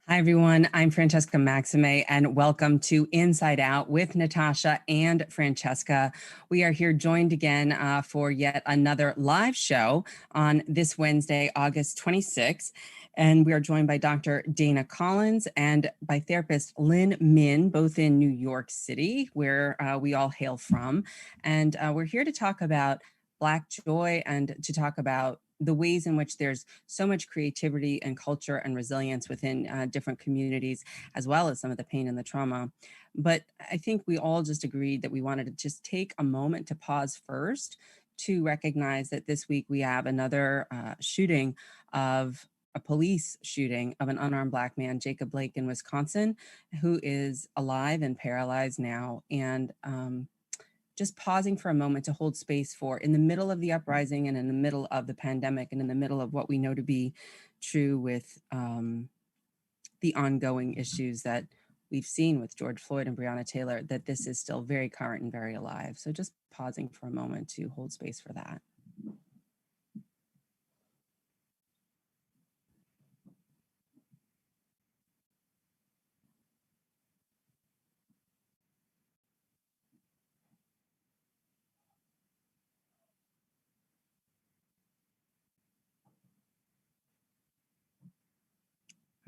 Hi, everyone. I'm Francesca Maximé, and welcome to Inside Out with Natasha and Francesca. We are here joined again for yet another live show on this Wednesday, August 26th. And we are joined by Dr. Dana Collins and by therapist Lynn Min, both in New York City, where we all hail from. And we're here to talk about Black joy and to talk about the ways in which there's so much creativity and culture and resilience within different communities, as well as some of the pain and the trauma. But I think we all just agreed that we wanted to just take a moment to pause first to recognize that this week we have another shooting of a police shooting of an unarmed Black man, Jacob Blake in Wisconsin, who is alive and paralyzed now. And just pausing for a moment to hold space for, in the middle of the uprising and in the middle of the pandemic and in the middle of what we know to be true with the ongoing issues that we've seen with George Floyd and Breonna Taylor, that this is still very current and very alive. So just pausing for a moment to hold space for that.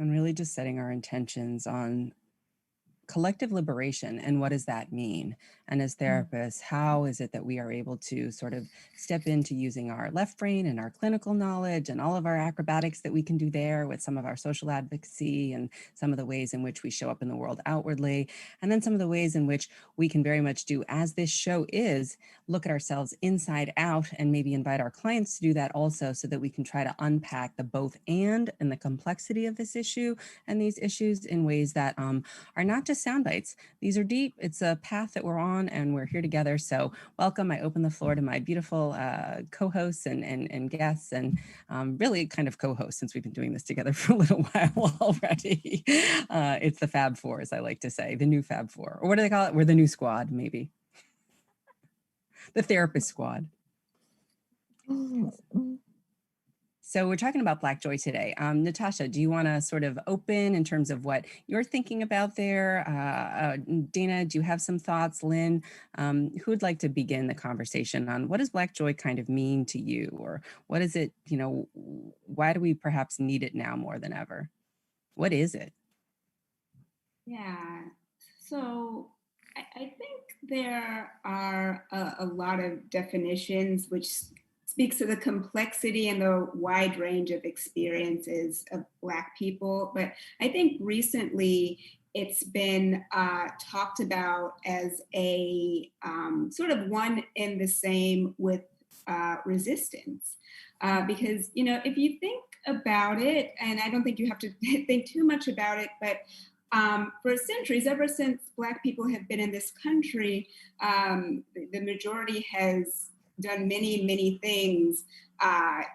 And really just setting our intentions on collective liberation and what does that mean? And as therapists, how is it that we are able to sort of step into using our left brain and our clinical knowledge and all of our acrobatics that we can do there with some of our social advocacy and some of the ways in which we show up in the world outwardly, and then some of the ways in which we can very much do, as this show is, look at ourselves inside out and maybe invite our clients to do that also, so that we can try to unpack the both and the complexity of this issue and these issues in ways that are not just sound bites. These are deep. It's a path that we're on and we're here together. So welcome. I open the floor to my beautiful co-hosts and guests, and really kind of co-hosts, since we've been doing this together for a little while already. It's the Fab Four, as I like to say, the new Fab Four. Or what do they call it? We're the new squad, maybe. The therapist squad. So we're talking about Black joy today. Natasha, do you want to sort of open in terms of what you're thinking about there? Dana, do you have some thoughts? Lynn, who would like to begin the conversation on what does Black joy kind of mean to you? Or what is it, why do we perhaps need it now more than ever? What is it? Yeah, so I think there are a lot of definitions which speaks to the complexity and the wide range of experiences of Black people. But I think recently it's been talked about as a sort of one and the same with resistance. Because, if you think about it, and I don't think you have to think too much about it, but for centuries, ever since Black people have been in this country, the majority has done many, many things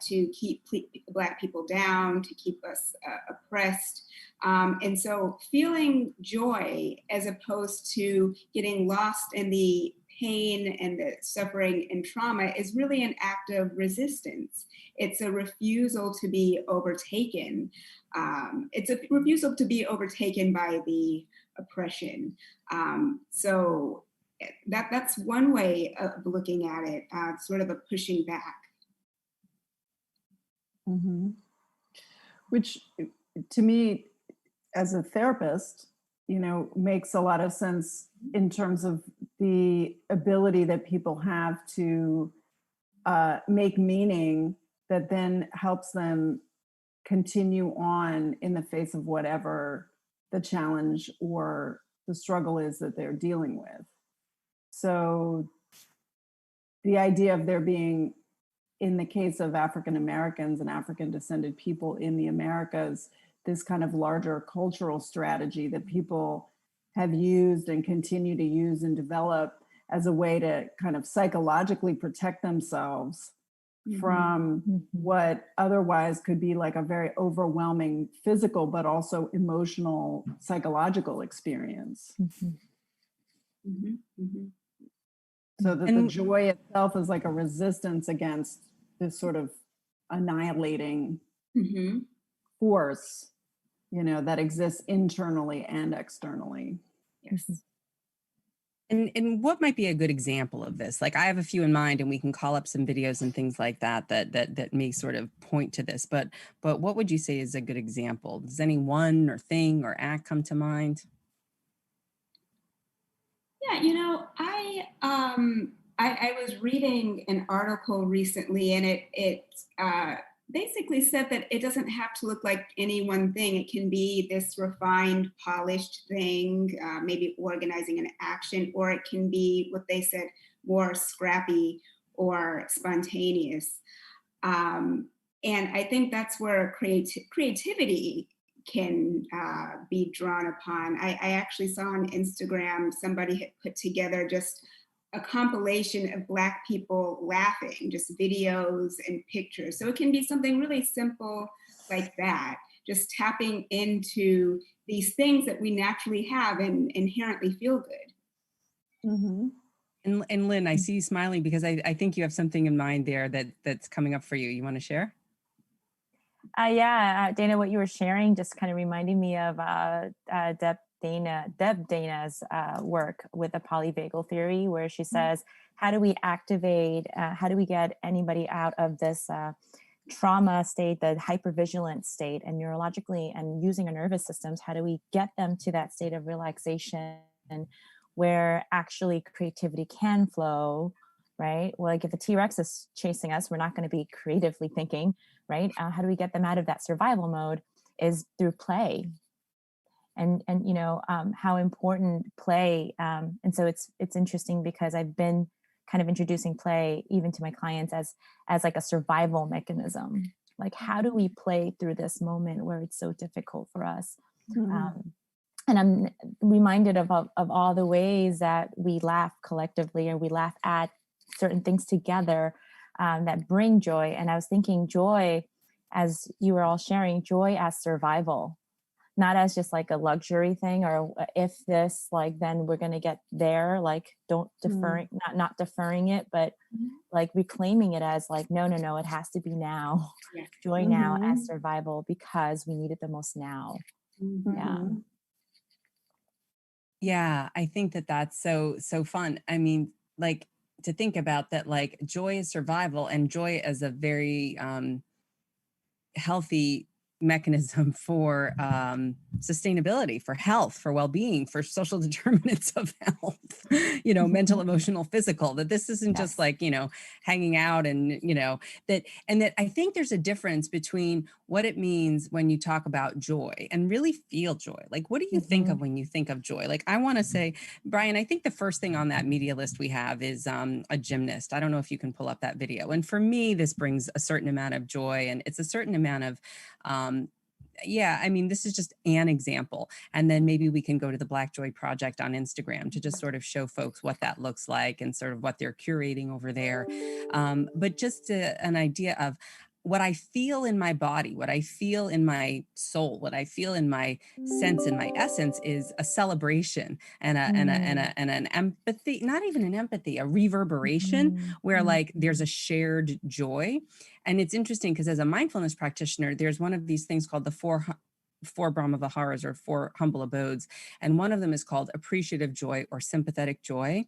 to keep Black people down, to keep us oppressed. And so feeling joy as opposed to getting lost in the pain and the suffering and trauma is really an act of resistance. It's a refusal to be overtaken. It's a refusal to be overtaken by the oppression. So that's one way of looking at it, sort of a pushing back. Mm-hmm. Which to me, as a therapist, makes a lot of sense in terms of the ability that people have to make meaning that then helps them continue on in the face of whatever the challenge or the struggle is that they're dealing with. So the idea of there being, in the case of African Americans and African descended people in the Americas, this kind of larger cultural strategy that people have used and continue to use and develop as a way to kind of psychologically protect themselves from what otherwise could be like a very overwhelming physical, but also emotional, psychological experience. So that the joy itself is like a resistance against this sort of annihilating force that exists internally and externally. Yes. And what might be a good example of this? Like I have a few in mind, and we can call up some videos and things like that may sort of point to this. But what would you say is a good example? Does any one or thing or act come to mind? Yeah, I was reading an article recently, and it basically said that it doesn't have to look like any one thing. It can be this refined, polished thing, maybe organizing an action, or it can be what they said, more scrappy or spontaneous. And I think that's where creativity can be drawn upon. I actually saw on Instagram somebody had put together just a compilation of Black people laughing, just videos and pictures. So it can be something really simple like that, just tapping into these things that we naturally have and inherently feel good. Mm-hmm. And Lynn, I see you smiling because I think you have something in mind there that's coming up for you. You want to share? Dana, what you were sharing just kind of reminded me of Deb Dana's work with the polyvagal theory, where she says, how do we get anybody out of this trauma state, the hypervigilant state, and neurologically and using our nervous systems, how do we get them to that state of relaxation where actually creativity can flow, right? Well, like if a T-Rex is chasing us, we're not going to be creatively thinking, right? How do we get them out of that survival mode is through play. And how important play. And so it's interesting because I've been kind of introducing play even to my clients as like a survival mechanism. Like, how do we play through this moment where it's so difficult for us? Mm-hmm. And I'm reminded of all the ways that we laugh collectively, or we laugh at certain things together that bring joy. And I was thinking joy, as you were all sharing, joy as survival, not as just like a luxury thing, or if this, like, then we're going to get there, like don't deferring, not deferring it, but like reclaiming it as like, no, it has to be now. Yeah. Joy now as survival, because we need it the most now. Mm-hmm. Yeah. Yeah, I think that's so fun. I mean, like, to think about that, like joy is survival, and joy as a very healthy mechanism for sustainability, for health, for well-being, for social determinants of health, mental, emotional, physical, that this isn't just like, hanging out and, that I think there's a difference between what it means when you talk about joy and really feel joy. Like, what do you think of when you think of joy? Like, I want to say, Brian, I think the first thing on that media list we have is a gymnast. I don't know if you can pull up that video. And for me, this brings a certain amount of joy, and it's a certain amount of this is just an example. And then maybe we can go to the Black Joy Project on Instagram to just sort of show folks what that looks like and sort of what they're curating over there. But just an idea of what I feel in my body, what I feel in my soul, what I feel in my sense, in my essence, is a celebration and an empathy, not even an empathy, a reverberation where like there's a shared joy. And it's interesting because as a mindfulness practitioner, there's one of these things called the four Brahma Viharas, or 4 humble abodes. And one of them is called appreciative joy or sympathetic joy.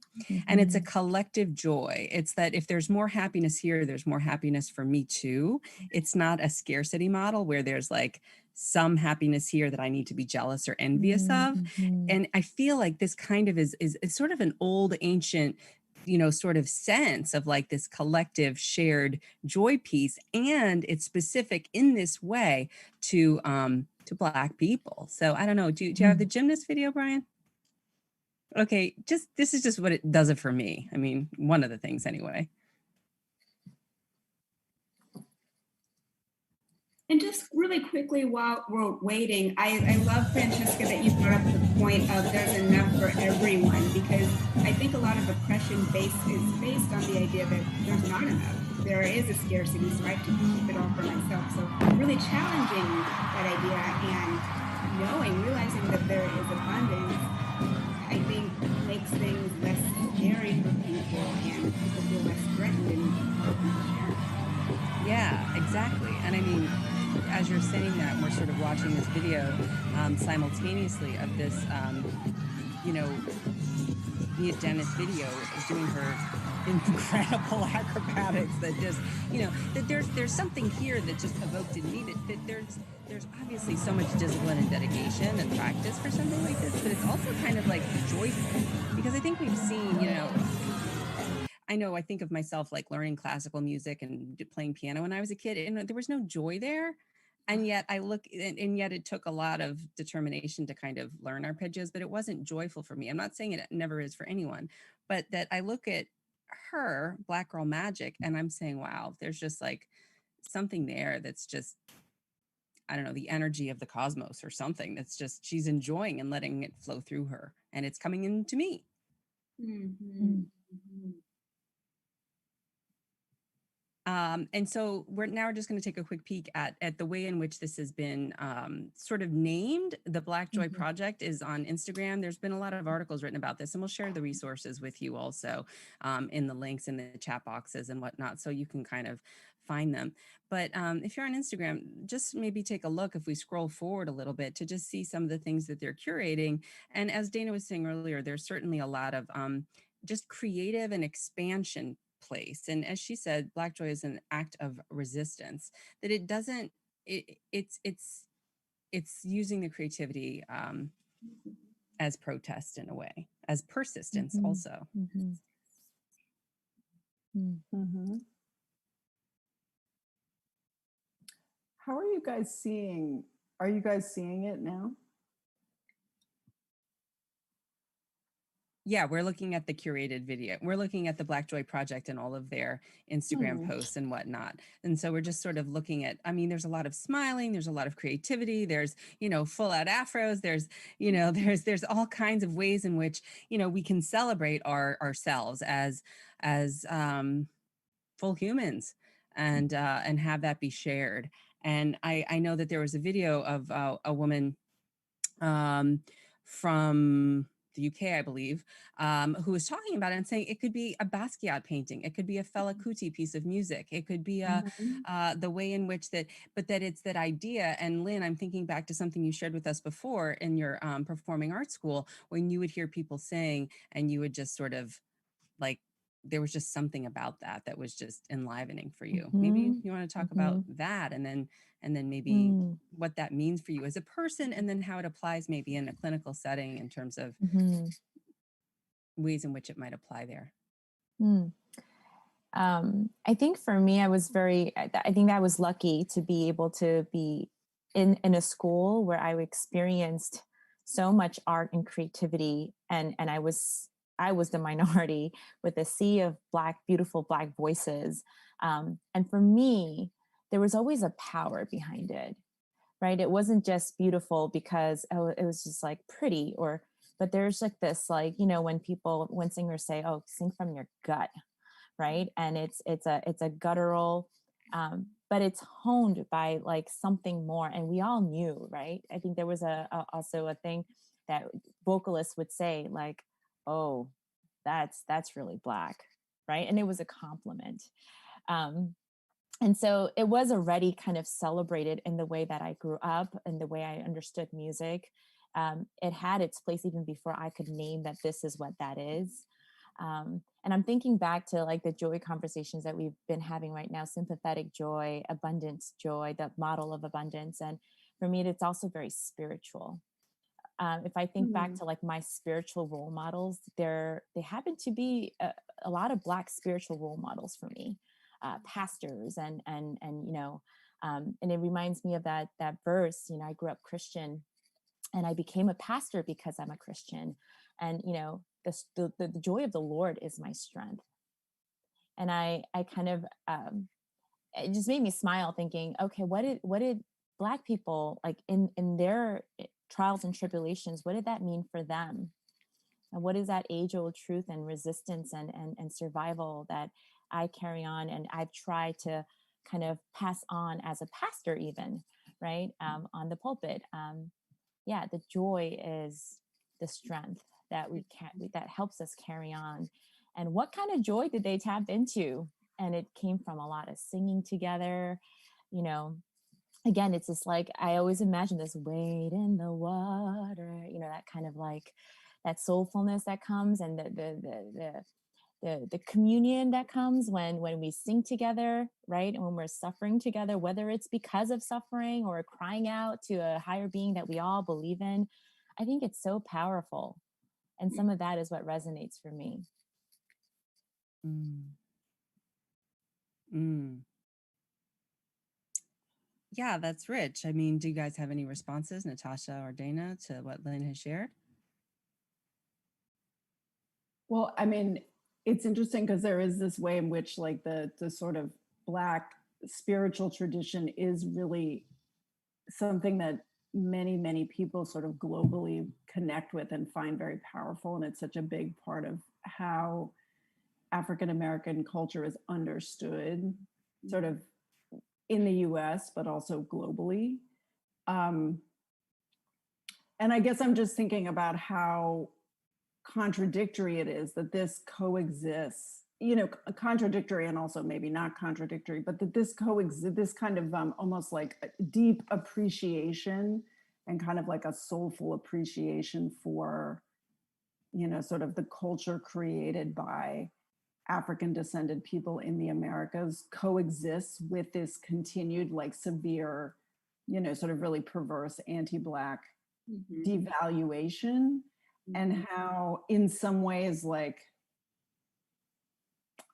And it's a collective joy. It's that if there's more happiness here, there's more happiness for me too. It's not a scarcity model where there's like some happiness here that I need to be jealous or envious of. And I feel like this kind of is sort of an old ancient sort of sense of like this collective shared joy piece. And it's specific in this way to Black people. So I don't know, do you have the gymnast video, Brian? Okay, this is just what it does it for me. I mean, one of the things anyway. And just really quickly while we're waiting, I love, Francesca, that you brought up the point of there's enough for everyone, because I think a lot of oppression is based on the idea that there's not enough. There is a scarcity, so I have to keep it all for myself. So really challenging that idea and realizing that there is abundance, I think makes things less scary for people, and people feel less threatened and open to share. Yeah, exactly. And I mean, as you're saying that, we're sort of watching this video simultaneously of this, you know, Mia Dennis video doing her incredible acrobatics that just, you know, that there's something here that just evoked in me that there's obviously so much discipline and dedication and practice for something like this, but it's also kind of like joyful, because I think we've seen, you know, I think of myself like learning classical music and playing piano when I was a kid, and there was no joy there. And yet and yet it took a lot of determination to kind of learn arpeggios, but it wasn't joyful for me. I'm not saying it never is for anyone, but that I look at her, Black Girl Magic, and I'm saying, wow, there's just like something there that's just, I don't know, the energy of the cosmos or something that's just, she's enjoying and letting it flow through her, and it's coming into me. Mm-hmm. Mm-hmm. And so we're just going to take a quick peek at the way in which this has been sort of named. The Black Joy Project is on Instagram. There's been a lot of articles written about this, and we'll share the resources with you also in the links in the chat boxes and whatnot, so you can kind of find them. But if you're on Instagram, just maybe take a look, if we scroll forward a little bit, to just see some of the things that they're curating. And as Dana was saying earlier, there's certainly a lot of just creative and expansion place. And as she said, Black Joy is an act of resistance, that it doesn't, it's using the creativity as protest in a way, as persistence also. How are you guys seeing it now? Yeah, we're looking at the curated video. We're looking at the Black Joy Project and all of their Instagram posts and whatnot. And so we're just sort of looking at, I mean, there's a lot of smiling, there's a lot of creativity, there's, you know, full out afros, there's, you know, there's all kinds of ways in which, you know, we can celebrate ourselves as full humans and have that be shared. And I know that there was a video of a woman from the UK, I believe, who was talking about it and saying it could be a Basquiat painting, it could be a Fela Kuti piece of music, it could be the way in which that, but that it's that idea. And Lynn, I'm thinking back to something you shared with us before in your performing arts school, when you would hear people saying, and you would just sort of like, there was just something about that was just enlivening for you. Maybe you want to talk about that, and then maybe what that means for you as a person, and then how it applies maybe in a clinical setting in terms of ways in which it might apply there. I think for me, I think I was lucky to be able to be in a school where I experienced so much art and creativity, and I was the minority with a sea of beautiful Black voices. And for me, there was always a power behind it, right? It wasn't just beautiful because it was just like pretty, but there's like this, like, you know, when singers say, oh, sing from your gut, right? And it's a guttural, but it's honed by like something more. And we all knew, right? I think there was also a thing that vocalists would say, like, oh, that's really Black, right? And it was a compliment. And so it was already kind of celebrated in the way that I grew up and the way I understood music. It had its place even before I could name that this is what that is. And I'm thinking back to like the joy conversations that we've been having right now: sympathetic joy, abundance joy, the model of abundance. And for me, it's also very spiritual. If I think back to like my spiritual role models, they happen to be a lot of Black spiritual role models for me, pastors and you know, and it reminds me of that verse. You know, I grew up Christian, and I became a pastor because I'm a Christian, and you know, the joy of the Lord is my strength. And I kind of it just made me smile, thinking, okay, what did Black people, like in their trials and tribulations, what did that mean for them? And what is that age-old truth and resistance and survival that I carry on, and I've tried to kind of pass on as a pastor even, right? On the pulpit. Yeah, the joy is the strength that that helps us carry on. And what kind of joy did they tap into? And it came from a lot of singing together, you know, again, it's just like, I always imagine this wade in the water, you know, that kind of like that soulfulness that comes, and the communion that comes when we sing together, right? And when we're suffering together, whether it's because of suffering or crying out to a higher being that we all believe in, I think it's so powerful. And some of that is what resonates for me. Mm. Mm. Yeah, that's rich. I mean, do you guys have any responses, Natasha or Dana, to what Lynn has shared? Well, I mean, it's interesting because there is this way in which like the sort of Black spiritual tradition is really something that many people sort of globally connect with and find very powerful. And it's such a big part of how African American culture is understood, sort of in the US, but also globally. And I guess I'm just thinking about how contradictory it is that this coexists, you know, contradictory and also maybe not contradictory, but that this coexists, this kind of almost like a deep appreciation and kind of like a soulful appreciation for, you know, sort of the culture created by African descended people in the Americas coexists with this continued like severe, you know, sort of really perverse anti-Black devaluation, and how in some ways like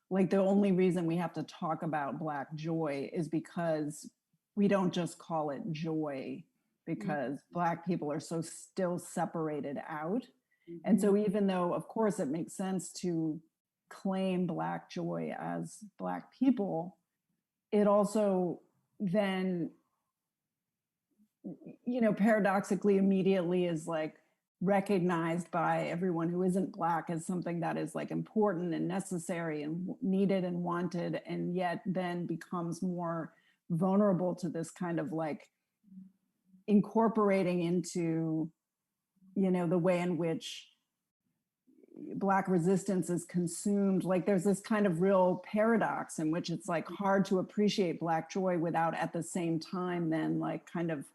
the only reason we have to talk about Black joy is because we don't just call it joy, because Black people are so still separated out. And so even though of course it makes sense to claim Black joy as Black people, it also then, you know, paradoxically immediately is like recognized by everyone who isn't Black as something that is like important and necessary and needed and wanted, and yet then becomes more vulnerable to this kind of like incorporating into, you know, the way in which Black resistance is consumed. Like there's this kind of real paradox in which it's like hard to appreciate Black joy without at the same time then like kind of,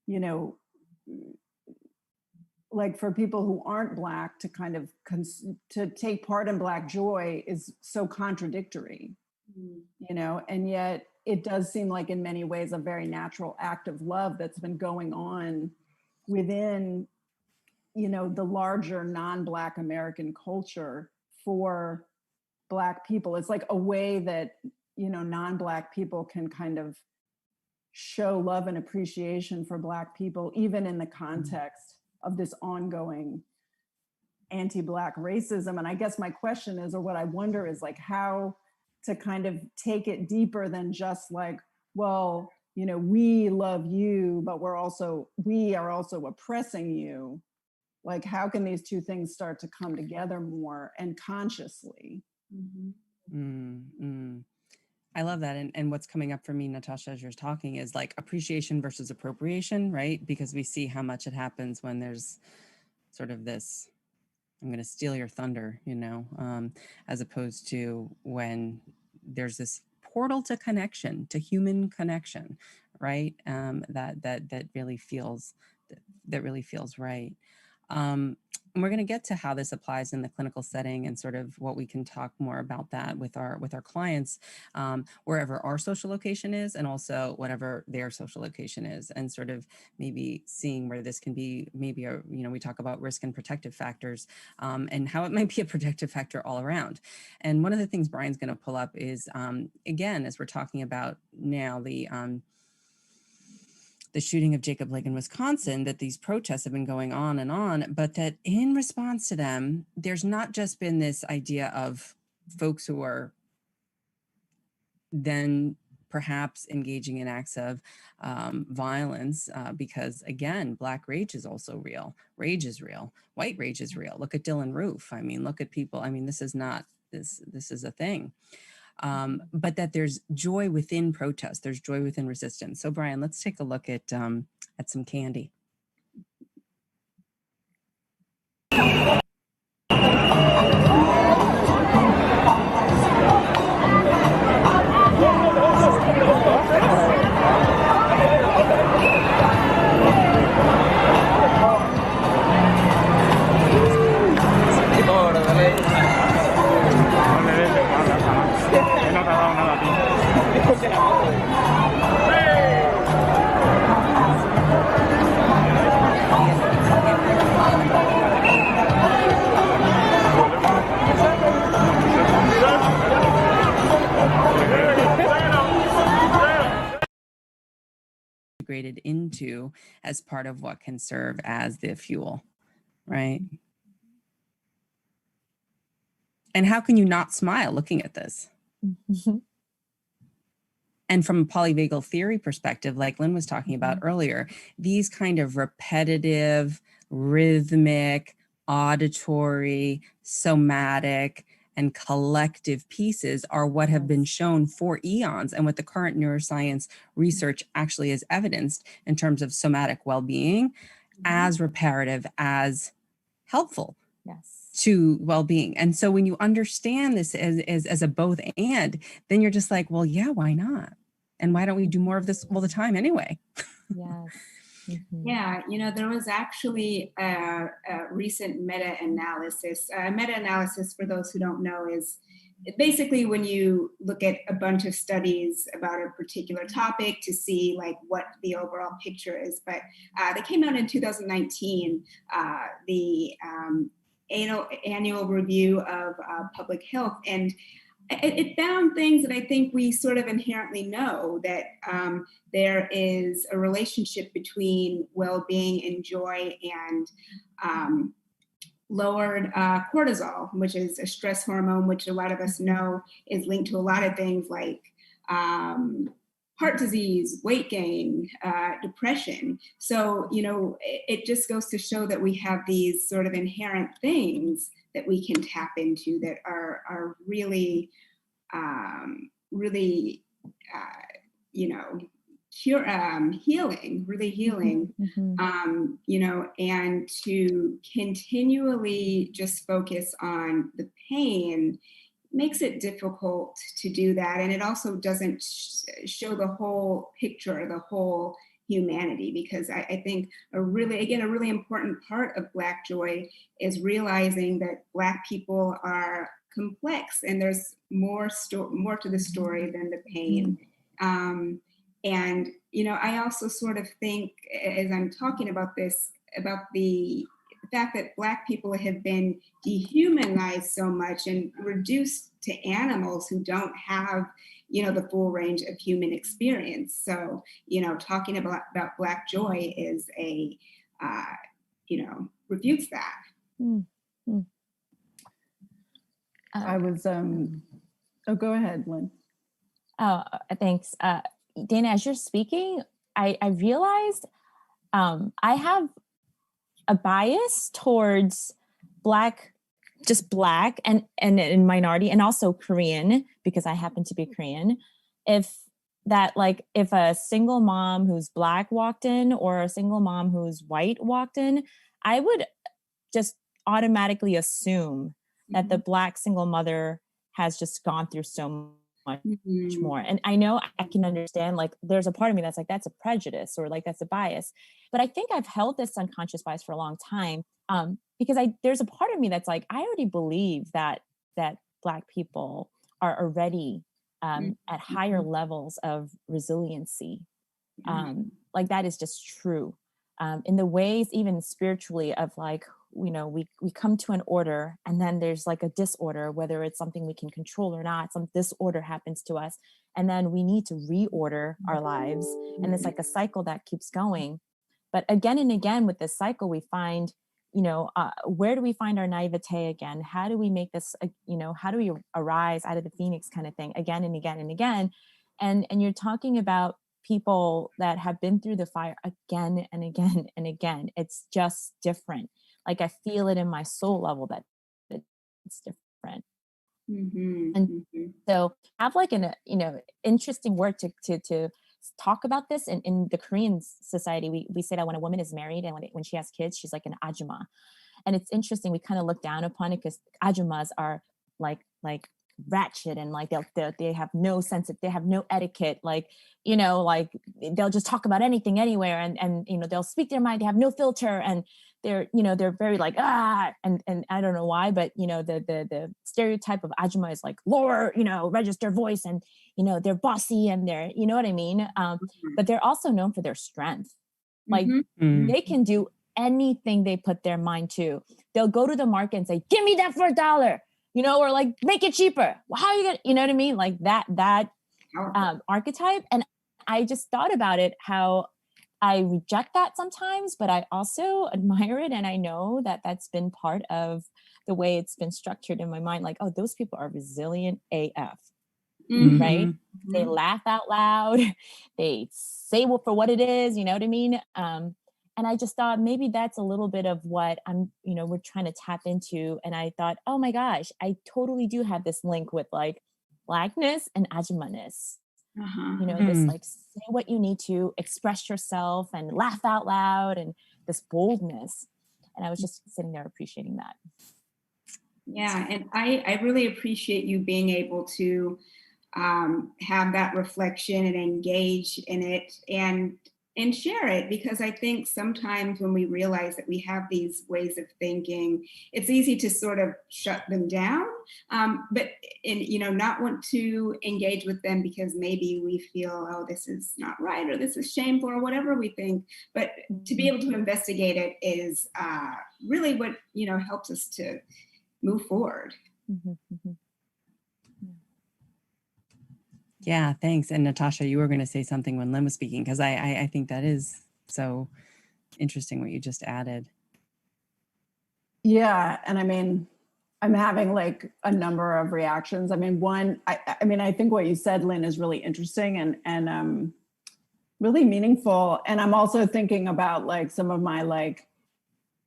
you know, like for people who aren't Black to kind of to take part in Black joy is so contradictory, you know, and yet it does seem like in many ways a very natural act of love that's been going on within, you know, the larger non-Black American culture for Black people. It's like a way that, you know, non-Black people can kind of show love and appreciation for Black people, even in the context of this ongoing anti-Black racism. And I guess my question is, or what I wonder is like how to kind of take it deeper than just like, well, you know, we love you, but we are also oppressing you. Like, how can these two things start to come together more and consciously? I love that. And what's coming up for me, Natasha, as you're talking is like appreciation versus appropriation, right? Because we see how much it happens when there's sort of this, I'm going to steal your thunder, you know, as opposed to when there's this portal to connection, to human connection, right? That really feels right. And we're going to get to how this applies in the clinical setting and sort of what we can talk more about that with our clients, wherever our social location is, and also whatever their social location is, and sort of maybe seeing where this can be maybe a, you know, we talk about risk and protective factors, and how it might be a protective factor all around. And one of the things Brian's going to pull up is, again, as we're talking about now, the shooting of Jacob Blake in Wisconsin, that these protests have been going on, but that in response to them, there's not just been this idea of folks who are then perhaps engaging in acts of violence, because again, Black rage is also real. Rage is real. White rage is real. Look at Dylan Roof. I mean, look at people. I mean, this is a thing. But that there's joy within protest, there's joy within resistance. So Brian, let's take a look at some candy. integrated into as part of what can serve as the fuel, right? And how can you not smile looking at this? And from a polyvagal theory perspective, like Lynn was talking about earlier, these kind of repetitive, rhythmic, auditory, somatic, and collective pieces are what have been shown for eons, and what the current neuroscience research actually is evidenced in terms of somatic well-being as reparative, as helpful to well-being. And so when you understand this as a both and, then you're just like, well, yeah, why not? And why don't we do more of this all the time anyway? Yeah, there was actually a recent meta-analysis. Meta-analysis, for those who don't know, is basically when you look at a bunch of studies about a particular topic to see like what the overall picture is. But they came out in 2019, the annual review of public health, and it found things that I think we sort of inherently know, that there is a relationship between well-being and joy and lowered cortisol, which is a stress hormone, which a lot of us know is linked to a lot of things like heart disease, weight gain, depression. So, it just goes to show that we have these sort of inherent things that we can tap into that are really, healing, really healing, and to continually just focus on the pain makes it difficult to do that. And it also doesn't show the whole picture, the whole humanity, because I think a really important part of Black joy is realizing that Black people are complex, and there's more to the story than the pain. And, I also sort of think, as I'm talking about this, about the fact that Black people have been dehumanized so much and reduced to animals who don't have, the full range of human experience. So, talking about Black joy is refutes that. I was, go ahead, Lynn. Oh, thanks. Dana, as you're speaking, I realized I have a bias towards Black and minority, and also Korean, because I happen to be Korean. If a single mom who's Black walked in, or a single mom who's white walked in, I would just automatically assume that the Black single mother has just gone through so much more. And I know I can understand, like, there's a part of me that's like, that's a prejudice, or like, that's a bias. But I think I've held this unconscious bias for a long time, because there's a part of me that's like, I already believe that Black people are already at higher levels of resiliency. Like, that is just true. In the ways, even spiritually, of like, we come to an order, and then there's like a disorder, whether it's something we can control or not. Some disorder happens to us, and then we need to reorder our lives, and it's like a cycle that keeps going. But again and again with this cycle, we find, where do we find our naivete again? How do we make this, how do we arise out of the phoenix kind of thing again and again and again? And you're talking about people that have been through the fire again and again and again. It's just different. Like, I feel it in my soul level that it's different. And so I have like an, interesting word to talk about this. In the Korean society, we say that when a woman is married and when she has kids, she's like an ajumma. And it's interesting, we kind of look down upon it because ajummas are like ratchet, and like they have no sense of, they have no etiquette, like they'll just talk about anything anywhere, and they'll speak their mind, they have no filter, and they're very like and I don't know why, but the stereotype of ajumma is like lower register voice, and they're bossy, and they're what I mean, but they're also known for their strength. Like they can do anything they put their mind to. They'll go to the market and say, give me that for $1, or like, make it cheaper. Well, how are you gonna, what I mean? Like that archetype. And I just thought about it, how I reject that sometimes, but I also admire it. And I know that that's been part of the way it's been structured in my mind. Like, oh, those people are resilient AF, right? Mhm. They laugh out loud. They say for what it is, you know what I mean? And I just thought maybe that's a little bit of what we're trying to tap into. And I thought, oh my gosh, I totally do have this link with like Blackness and Ajumaness. This Mm. like say what you need to, express yourself and laugh out loud and this boldness. And I was just sitting there appreciating that. Yeah, and I really appreciate you being able to have that reflection and engage in it and share it, because I think sometimes when we realize that we have these ways of thinking, it's easy to sort of shut them down, but not want to engage with them because maybe we feel, oh, this is not right, or this is shameful, or whatever we think. But to be able to investigate it is really what helps us to move forward. Mm-hmm, mm-hmm. Yeah, thanks. And Natasha, you were going to say something when Lynn was speaking, because I think that is so interesting what you just added. Yeah, and I mean, I'm having like a number of reactions. I mean, one, I think what you said, Lynn, is really interesting and really meaningful. And I'm also thinking about like some of my like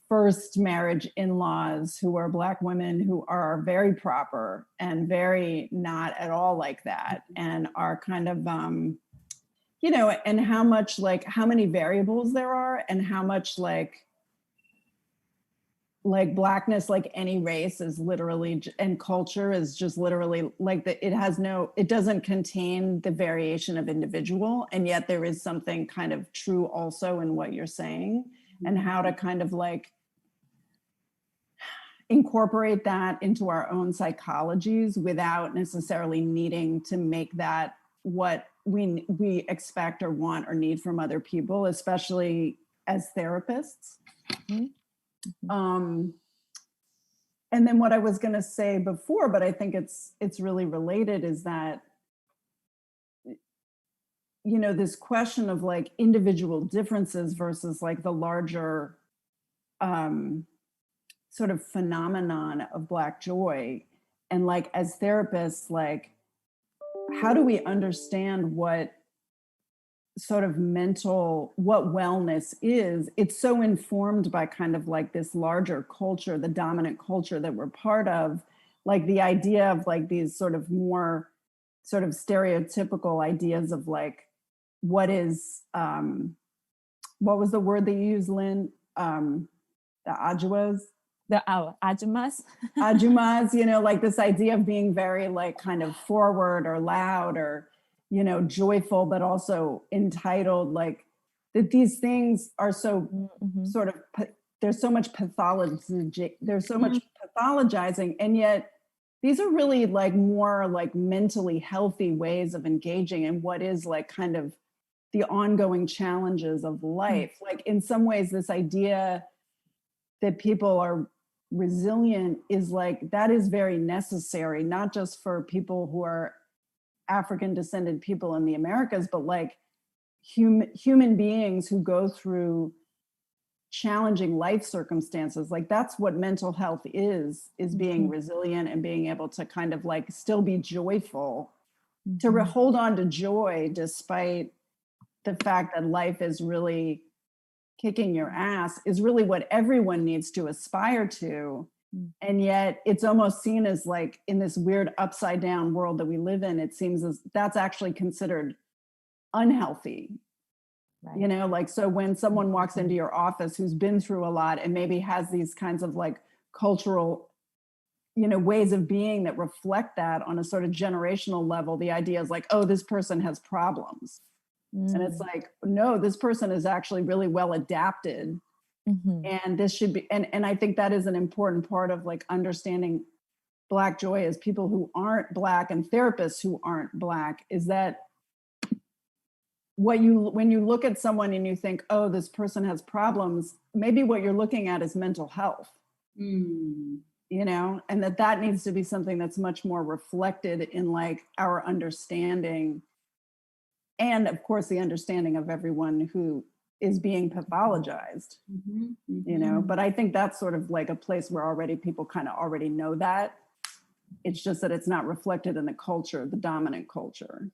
first marriage in-laws who are Black women who are very proper and very not at all like that, and are kind of and how much like how many variables there are, and how much like Blackness, like any race, is literally, and culture is just literally like that. It doesn't contain the variation of individual, and yet there is something kind of true also in what you're saying, and how to kind of like incorporate that into our own psychologies without necessarily needing to make that what we expect or want or need from other people, especially as therapists. Mm-hmm. And then what I was going to say before, but I think it's really related, is that this question of like individual differences versus like the larger sort of phenomenon of Black joy. And like as therapists, like how do we understand what sort of what wellness is? It's so informed by kind of like this larger culture, the dominant culture that we're part of, like the idea of like these sort of more sort of stereotypical ideas of like what is what was the word that you used, Lynn? The ajuas? Ajumas. Ajumas, like this idea of being very like kind of forward or loud or, joyful, but also entitled, like that these things are so sort of, there's so much pathology, there's so much pathologizing, and yet these are really like more like mentally healthy ways of engaging in what is like kind of the ongoing challenges of life. Like in some ways, this idea that people are resilient is like, that is very necessary, not just for people who are African descended people in the Americas, but like human beings who go through challenging life circumstances. Like that's what mental health is being resilient and being able to kind of like still be joyful, to hold on to joy despite the fact that life is really kicking your ass, is really what everyone needs to aspire to. And yet it's almost seen as like in this weird upside down world that we live in, it seems as that's actually considered unhealthy. Right. Like, so when someone walks into your office who's been through a lot and maybe has these kinds of like cultural, ways of being that reflect that on a sort of generational level, the idea is like, oh, this person has problems. And it's like, no, this person is actually really well adapted. And this should be, and I think that is an important part of like understanding Black joy as people who aren't Black and therapists who aren't Black, is that when you look at someone and you think, oh, this person has problems, maybe what you're looking at is mental health, and that needs to be something that's much more reflected in like our understanding. And of course, the understanding of everyone who is being pathologized, you know, but I think that's sort of like a place where already people kind of already know that. It's just that it's not reflected in the culture, the dominant culture.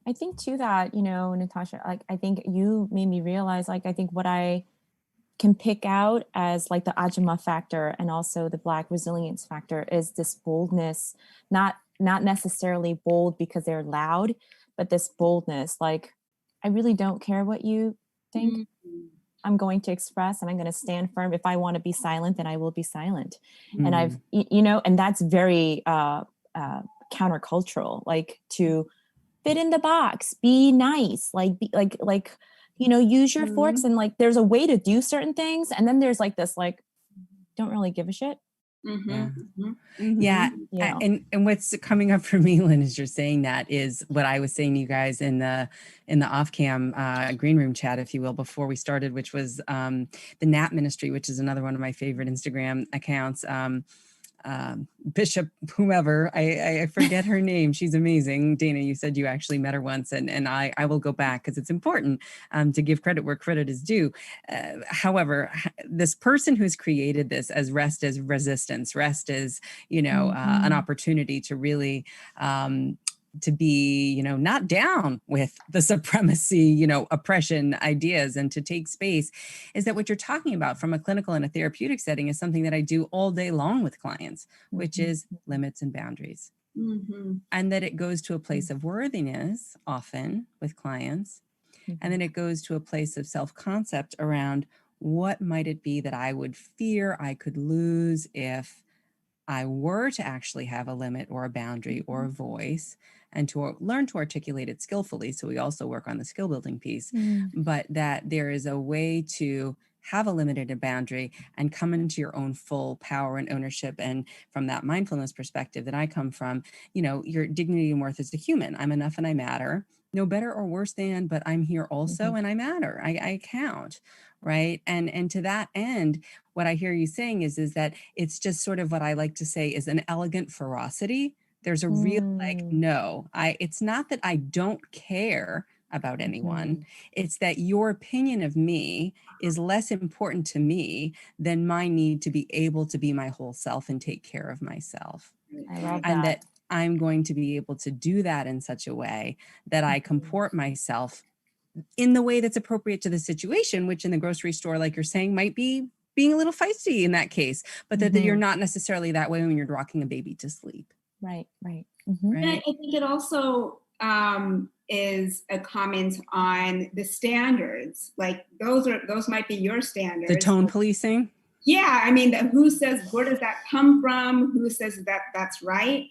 I think too that, you know, Natasha, like, I think you made me realize, like, I think what I can pick out as like the Ajumma factor and also the Black resilience factor is this boldness, not necessarily bold because they're loud, but this boldness, like, I really don't care what you think. I'm going to express and I'm going to stand firm. If I want to be silent, then I will be silent. And I've, you know, and that's very countercultural, like to fit in the box, be nice, like, be like, you know, use your forks, and like, there's a way to do certain things. And then there's like this, like, don't really give a shit. Yeah. And what's coming up for me, Lynn, as you're saying that, is what I was saying to you guys in the off-cam green room chat, if you will, before we started, which was the Nat Ministry, which is another one of my favorite Instagram accounts. Bishop, whomever, I forget her name. She's amazing. Dana, you said you actually met her once, and I will go back because it's important to give credit where credit is due. However, this person who's created this as rest as resistance, rest as, you know, an opportunity to really to be, you know, not down with the supremacy, you know, oppression ideas, and to take space, is that what you're talking about from a clinical and a therapeutic setting is something that I do all day long with clients, which is limits and boundaries. And that it goes to a place of worthiness often with clients. And then it goes to a place of self-concept around what might it be that I would fear I could lose if I were to actually have a limit or a boundary or a voice, and to learn to articulate it skillfully. So we also work on the skill building piece, but that there is a way to have a limit and a boundary and come into your own full power and ownership. And from that mindfulness perspective that I come from, you know, your dignity and worth as a human. I'm enough and I matter, no better or worse than, but I'm here also and I matter, I count. Right. And to that end, what I hear you saying is that it's just sort of what I like to say is an elegant ferocity. There's a real, like, no, it's not that I don't care about anyone. It's that your opinion of me is less important to me than my need to be able to be my whole self and take care of myself. I love that. And that I'm going to be able to do that in such a way that I comport myself in the way that's appropriate to the situation, which in the grocery store, like you're saying, might be being a little feisty in that case, but that you're not necessarily that way when you're rocking a baby to sleep. Right. Right. And I think it also is a comment on the standards. Like those might be your standards. The tone policing. Yeah, I mean, who says, where does that come from? Who says that that's right?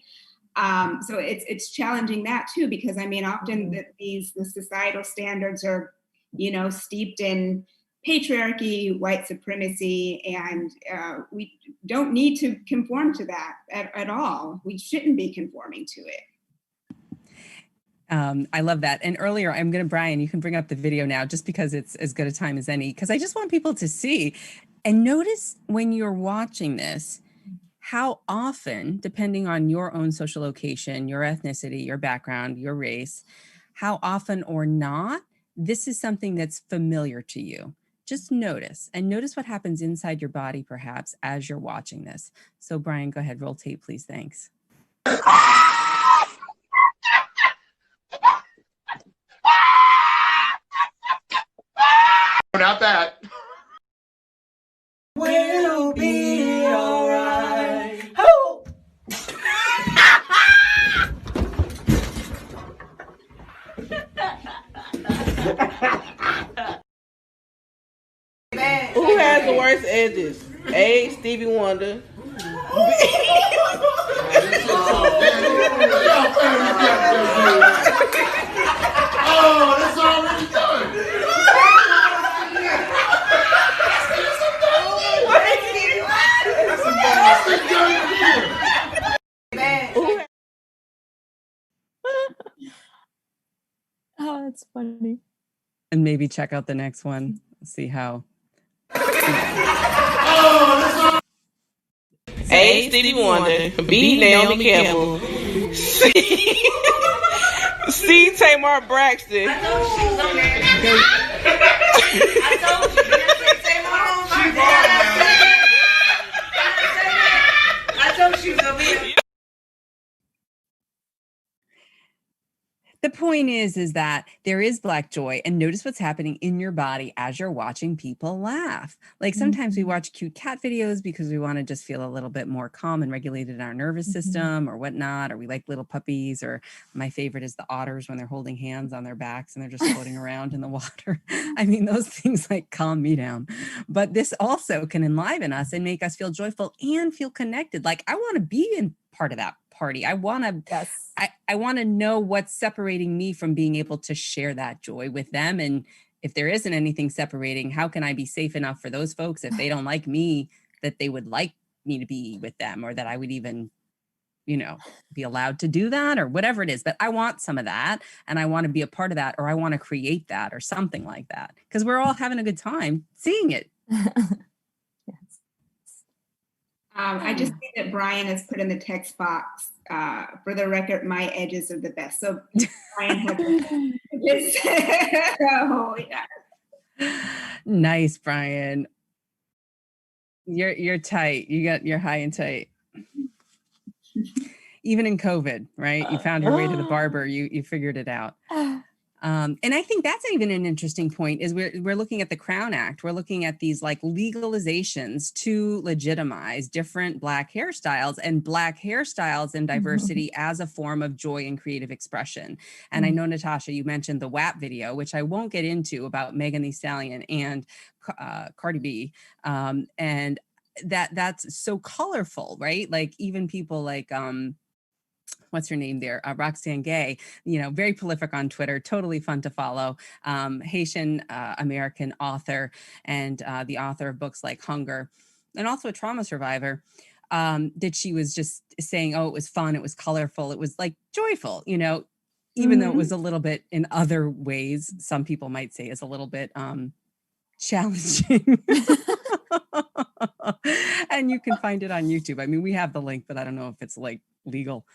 So it's challenging that too, because I mean, often the societal standards are, you know, steeped in patriarchy, white supremacy, and we don't need to conform to that at all. We shouldn't be conforming to it. I love that. And earlier, Brian, you can bring up the video now, just because it's as good a time as any, because I just want people to see and notice when you're watching this, how often, depending on your own social location, your ethnicity, your background, your race, how often or not, this is something that's familiar to you. Just notice, and notice what happens inside your body, perhaps, as you're watching this. So Brian, go ahead, roll tape, please. Thanks. Not that. We'll be all right. Oh. Who has the worst edges? A, Stevie Wonder. Oh, that's already done. Oh, that's funny. And maybe check out the next one. See how. A, Stevie Wonder. B, Naomi Campbell. C. Tamar Braxton. I told you she was on there. I told you. Did I say Tamar? I told you she was over here. The point is that there is Black joy, and notice what's happening in your body as you're watching people laugh. Like sometimes we watch cute cat videos because we want to just feel a little bit more calm and regulated in our nervous system or whatnot, or we like little puppies, or my favorite is the otters when they're holding hands on their backs and they're just floating around in the water. I mean, those things like calm me down. But this also can enliven us and make us feel joyful and feel connected. Like I want to be in part of that party. I want to I want to know what's separating me from being able to share that joy with them. And if there isn't anything separating, how can I be safe enough for those folks if they don't like me, that they would like me to be with them, or that I would even, be allowed to do that, or whatever it is. But I want some of that, and I want to be a part of that, or I want to create that or something like that, because we're all having a good time seeing it. I just see that Brian has put in the text box, for the record, my edges are the best. So Brian has oh, yeah. Nice, Brian. You're tight. You're high and tight. Even in COVID, right? You found your way to the barber. You figured it out. And I think that's even an interesting point, is we're looking at the Crown Act. We're looking at these like legalizations to legitimize different Black hairstyles and diversity as a form of joy and creative expression. And I know, Natasha, you mentioned the WAP video, which I won't get into, about Megan Thee Stallion and Cardi B. And that's so colorful, right? Like even people like, what's her name there? Roxane Gay, very prolific on Twitter, totally fun to follow. Haitian American author, and the author of books like Hunger, and also a trauma survivor, that she was just saying, oh, it was fun, it was colorful, it was like joyful, even though it was a little bit, in other ways, some people might say is a little bit challenging. And you can find it on YouTube. I mean, we have the link, but I don't know if it's like legal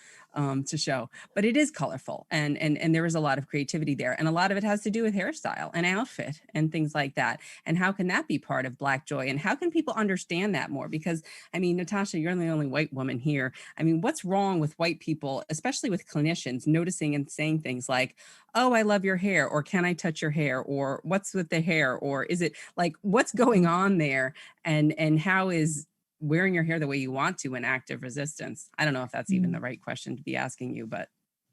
to show, but it is colorful, and there is a lot of creativity there, and a lot of it has to do with hairstyle and outfit and things like that. And how can that be part of Black joy, and how can people understand that more? Because I mean, Natasha, you're the only white woman here. I mean, what's wrong with white people, especially with clinicians, noticing and saying things like, oh, I love your hair, or can I touch your hair, or what's with the hair, or is it like, what's going on there, and how is wearing your hair the way you want to an act of resistance? I don't know if that's even the right question to be asking you, but.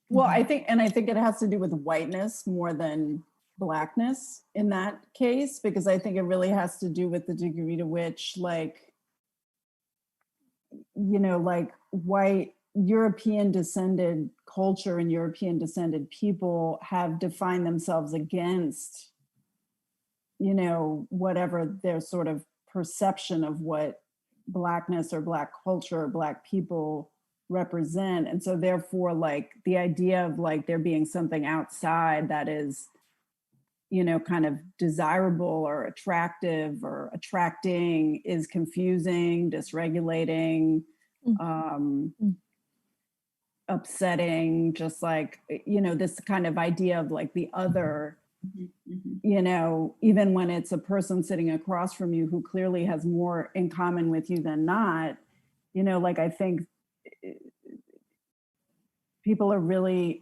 Well, I think it has to do with whiteness more than Blackness in that case, because I think it really has to do with the degree to which, like, like white European descended culture and European descended people have defined themselves against, whatever their sort of perception of what Blackness or Black culture or Black people represent. And so therefore, like, the idea of like there being something outside that is, kind of desirable or attractive or attracting is confusing, dysregulating, upsetting, just like, this kind of idea of like the other, even when it's a person sitting across from you who clearly has more in common with you than not, like, I think people are really,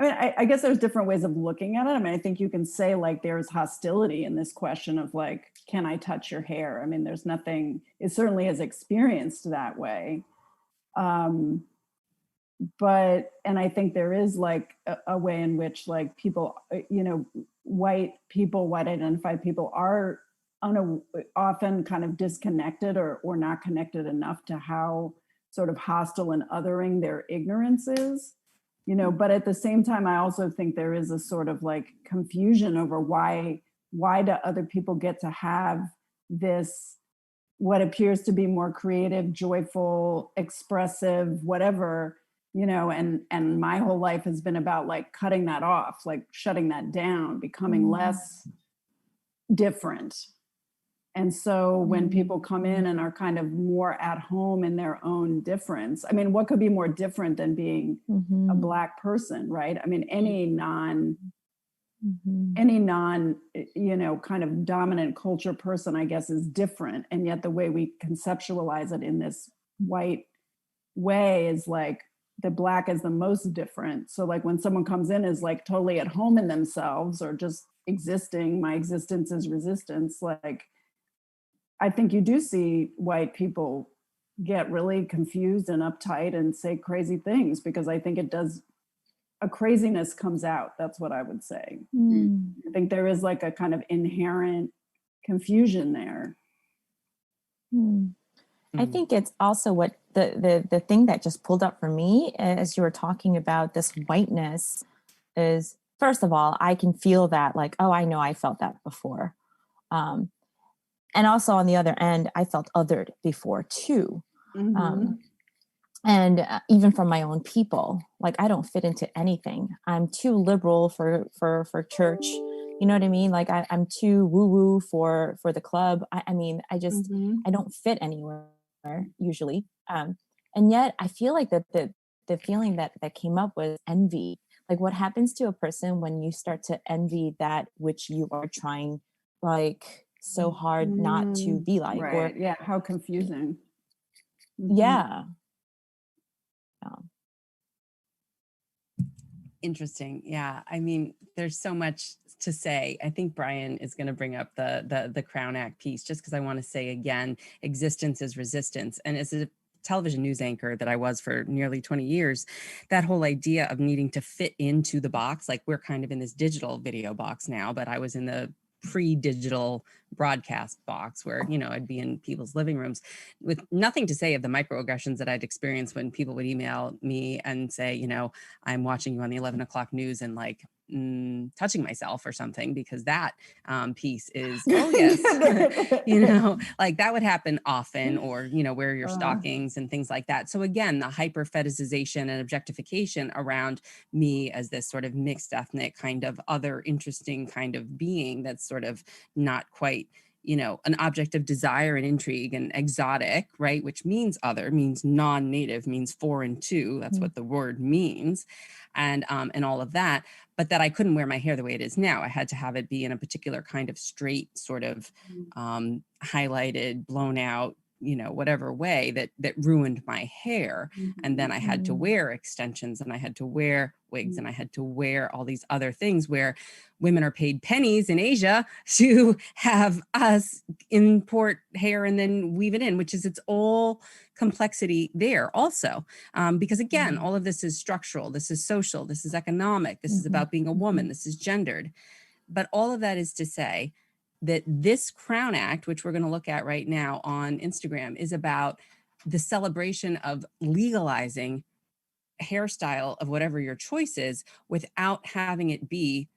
I guess there's different ways of looking at it. I mean, I think you can say like there's hostility in this question of like, can I touch your hair? I mean, there's nothing, it certainly is experienced that way. But, and I think there is like a way in which like people, white identified people are often kind of disconnected or not connected enough to how sort of hostile and othering their ignorance is, but at the same time, I also think there is a sort of like confusion over why do other people get to have this, what appears to be more creative, joyful, expressive, whatever, and my whole life has been about like cutting that off, like shutting that down, becoming less different. And so when people come in and are kind of more at home in their own difference, I mean, what could be more different than being a Black person, right? I mean, any non, you know, kind of dominant culture person, I guess, is different. And yet the way we conceptualize it in this white way is like the Black is the most different. So like when someone comes in is like totally at home in themselves or just existing, my existence is resistance, like, I think you do see white people get really confused and uptight and say crazy things because I think it does, a craziness comes out. That's what I would say. I think there is like a kind of inherent confusion there. I think it's also what the thing that just pulled up for me as you were talking about this whiteness is, first of all, I can feel that like, oh, I know I felt that before. And also on the other end, I felt othered before too. And even from my own people, like I don't fit into anything. I'm too liberal for church. You know what I mean? Like I'm too woo-woo for the club. I mean, I just, I don't fit anywhere usually. And yet I feel like the feeling that came up was envy. Like what happens to a person when you start to envy that which you are trying like so hard not to be like, right. or yeah, how confusing. Yeah. Interesting. Yeah. I mean, there's so much to say. I think Brian is going to bring up the Crown Act piece just because I want to say again, existence is resistance. And as a television news anchor that I was for nearly 20 years, that whole idea of needing to fit into the box, like we're kind of in this digital video box now, but I was in the pre-digital broadcast box where, you know, I'd be in people's living rooms with nothing to say of the microaggressions that I'd experienced when people would email me and say, you know, I'm watching you on the 11 o'clock news and like touching myself or something, because that piece is, oh yes, you know, like that would happen often, or, you know, wear your stockings and things like that. So again, the hyper fetishization and objectification around me as this sort of mixed ethnic kind of other interesting kind of being that's sort of not quite, you know, an object of desire and intrigue and exotic, right? Which means other, means non-native, means foreign to, that's what the word means. And all of that, but that I couldn't wear my hair the way it is now. I had to have it be in a particular kind of straight sort of highlighted, blown out, you know, whatever way that ruined my hair. And then I had to wear extensions and I had to wear wigs and I had to wear all these other things where women are paid pennies in Asia to have us import hair and then weave it in, which is its all complexity there also. Because again, all of this is structural, this is social, this is economic, this is about being a woman, this is gendered. But all of that is to say that this Crown Act, which we're going to look at right now on Instagram, is about the celebration of legalizing hairstyle of whatever your choice is without having it be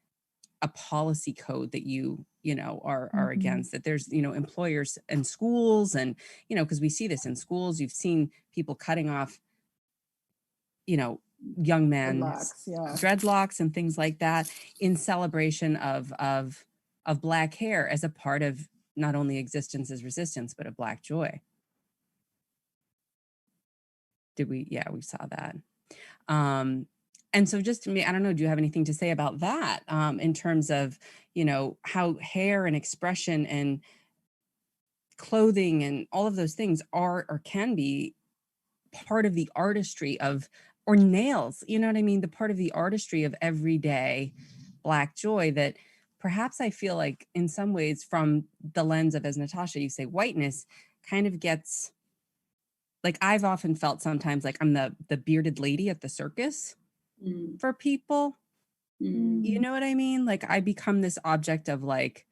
a policy code that you know, are against. That there's, you know, employers and schools and, you know, because we see this in schools, you've seen people cutting off, you know, young men dreadlocks and things like that in celebration of Black hair as a part of not only existence as resistance, but of Black joy. Did we? Yeah, we saw that. And so just to me, I don't know, do you have anything to say about that in terms of, you know, how hair and expression and clothing and all of those things are or can be part of the artistry of, or nails, you know what I mean? The part of the artistry of everyday Black joy that perhaps I feel like in some ways from the lens of, as Natasha, you say, whiteness kind of gets, like I've often felt sometimes like I'm the bearded lady at the circus for people. You know what I mean? Like I become this object of like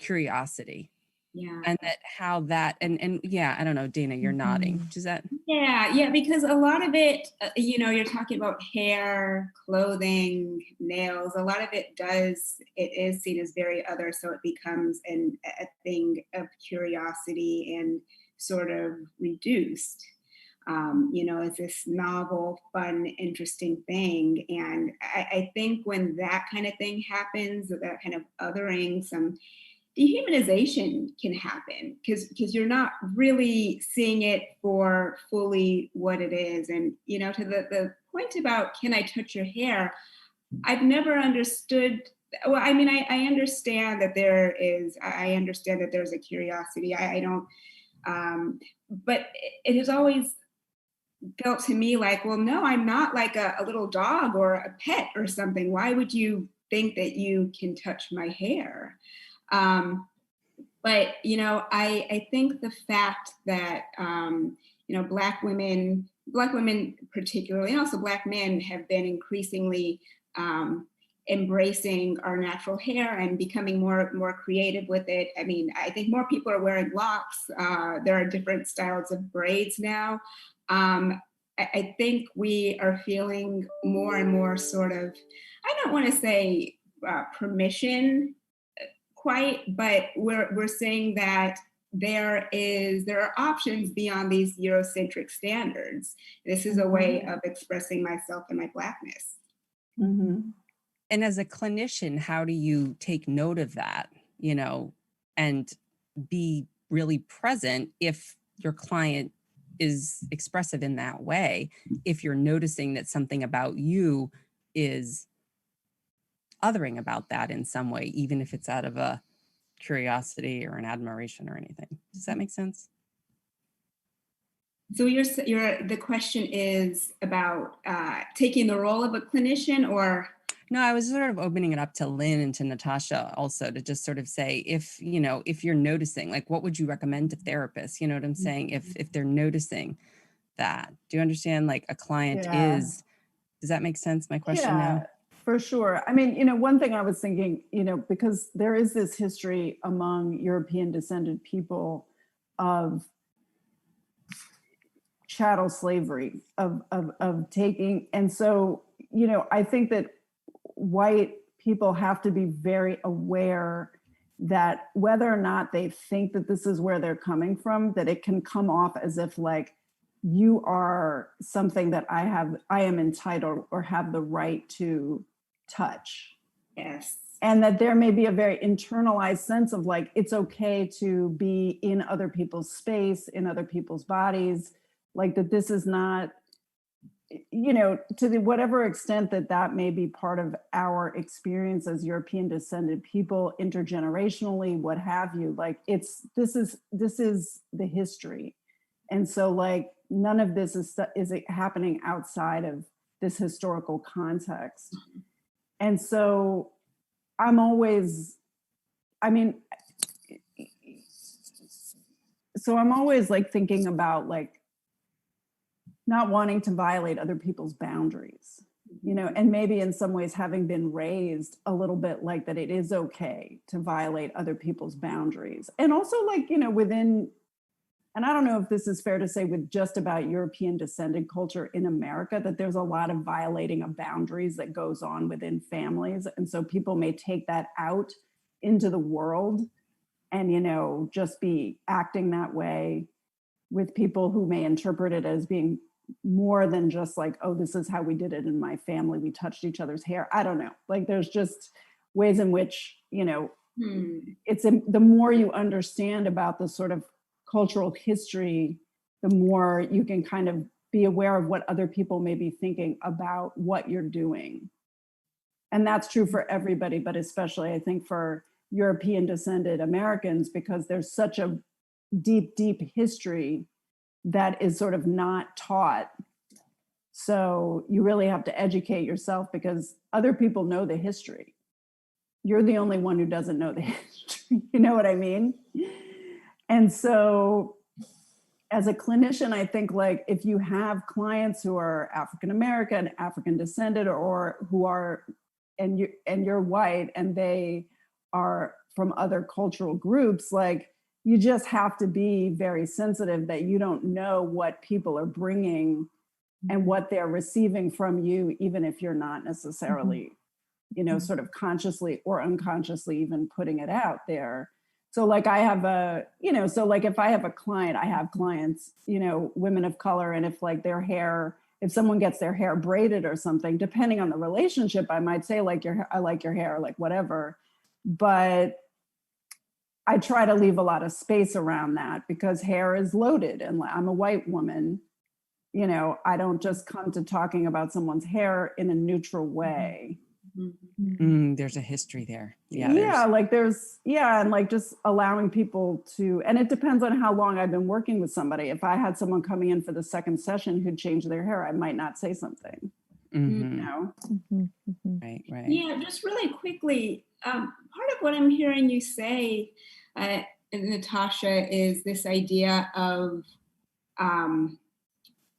curiosity. Yeah. And that how that, and yeah, I don't know, Dana, you're nodding. Does that? Yeah, because a lot of it, you know, you're talking about hair, clothing, nails, a lot of it is seen as very other. So it becomes a thing of curiosity and sort of reduced. You know, as this novel, fun, interesting thing. And I think when that kind of thing happens, that kind of othering, some dehumanization can happen because you're not really seeing it for fully what it is. And, you know, to the point about, can I touch your hair? I've never understood. Well, I mean, I understand that I understand that there's a curiosity. I don't, but it has always felt to me like, well, no, I'm not like a little dog or a pet or something. Why would you think that you can touch my hair? But, you know, I think the fact that, you know, Black women particularly, and also Black men have been increasingly embracing our natural hair and becoming more creative with it. I mean, I think more people are wearing locks. There are different styles of braids now. I think we are feeling more and more sort of, I don't want to say permission quite, but we're saying that there are options beyond these Eurocentric standards. This is a way of expressing myself and my Blackness. Mm-hmm. And as a clinician, how do you take note of that, you know, and be really present if your client is expressive in that way, if you're noticing that something about you is othering about that in some way, even if it's out of a curiosity or an admiration or anything. Does that make sense? So the question is about taking the role of a clinician, or? No, I was sort of opening it up to Lynn and to Natasha also, to just sort of say, if, you know, if you're noticing, like, what would you recommend to therapists? You know what I'm saying? If they're noticing that, do you understand? Like, a client does that make sense? My question now? For sure. I mean, you know, one thing I was thinking, you know, because there is this history among European descended people of chattel slavery, of taking, and so, you know, I think that white people have to be very aware that whether or not they think that this is where they're coming from, that it can come off as if like, you are something that I am entitled or have the right to touch. Yes. And that there may be a very internalized sense of like, it's okay to be in other people's space, in other people's bodies, like that this is not, you know, to whatever extent that may be part of our experience as European descended people, intergenerationally, what have you, like this is the history. And so like, none of this is happening outside of this historical context. And so I'm always like thinking about like not wanting to violate other people's boundaries, you know, and maybe in some ways having been raised a little bit like that it is okay to violate other people's boundaries. And also like, you know, within, and I don't know if this is fair to say with just about European descended culture in America, that there's a lot of violating of boundaries that goes on within families. And so people may take that out into the world and, you know, just be acting that way with people who may interpret it as being more than just like, oh, this is how we did it in my family. We touched each other's hair. I don't know. Like there's just ways in which, you know, it's the more you understand about the sort of cultural history, the more you can kind of be aware of what other people may be thinking about what you're doing. And that's true for everybody, but especially I think for European descended Americans, because there's such a deep, deep history that is sort of not taught. So you really have to educate yourself because other people know the history. You're the only one who doesn't know the history. You know what I mean? And so as a clinician, I think like if you have clients who are African-American, African descended, or who are, and you're white and they are from other cultural groups, like you just have to be very sensitive that you don't know what people are bringing and what they're receiving from you, even if you're not necessarily, you know, sort of consciously or unconsciously even putting it out there. So like I have so like if I have a client, I have clients, you know, women of color, and if like their hair, if someone gets their hair braided or something, depending on the relationship, I might say like I like your hair, like whatever. But I try to leave a lot of space around that because hair is loaded, and I'm a white woman. You know, I don't just come to talking about someone's hair in a neutral way. There's a history there. And like just allowing people to, and it depends on how long I've been working with somebody. If I had someone coming in for the second session who'd changed their hair, I might not say something. You know? Right. Yeah, just really quickly, part of what I'm hearing you say, Natasha, is this idea of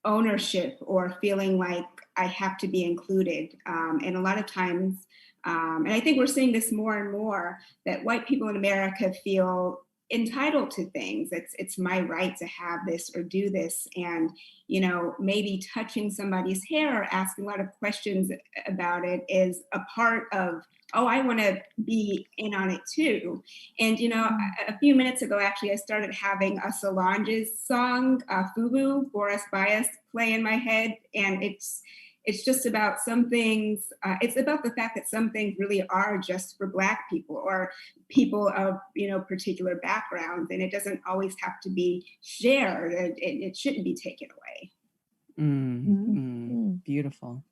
ownership or feeling like I have to be included. And a lot of times, and I think we're seeing this more and more, that white people in America feel entitled to things. It's my right to have this or do this. And, you know, maybe touching somebody's hair or asking a lot of questions about it is a part of, oh, I want to be in on it too. And, you know, a few minutes ago, actually, I started having a Solange's song, Fubu, Boris Bias, play in my head. And it's just about some things, it's about the fact that some things really are just for Black people or people of, you know, particular backgrounds. And it doesn't always have to be shared. It shouldn't be taken away. Beautiful.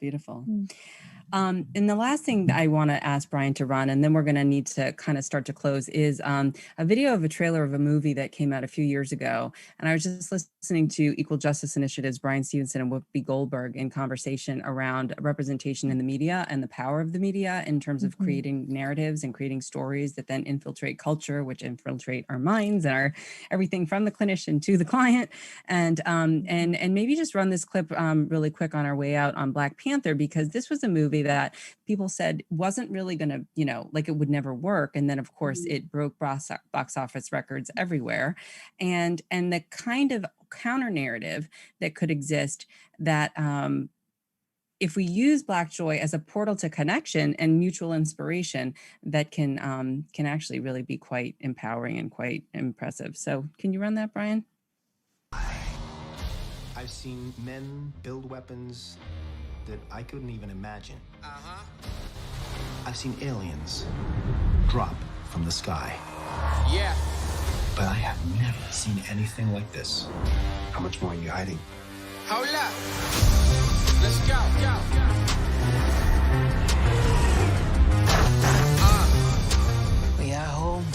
And the last thing that I want to ask Brian to run, and then we're going to need to kind of start to close, is a video of a trailer of a movie that came out a few years ago. And I was just listening to Equal Justice Initiative's Brian Stevenson and Whoopi Goldberg in conversation around representation in the media and the power of the media in terms of creating narratives and creating stories that then infiltrate culture, which infiltrate our minds and our everything from the clinician to the client. And maybe just run this clip really quick on our way out on Black Panther, because this was a movie that people said wasn't really going to, you know, like it would never work. And then of course it broke box office records everywhere. And the kind of counter narrative that could exist that if we use Black joy as a portal to connection and mutual inspiration, that can actually really be quite empowering and quite impressive. So can you run that, Brian? I've seen men build weapons that I couldn't even imagine. I've seen aliens drop from the sky. Yeah. But I have never seen anything like this. How much more are you hiding? Hold up. Let's go. We are home.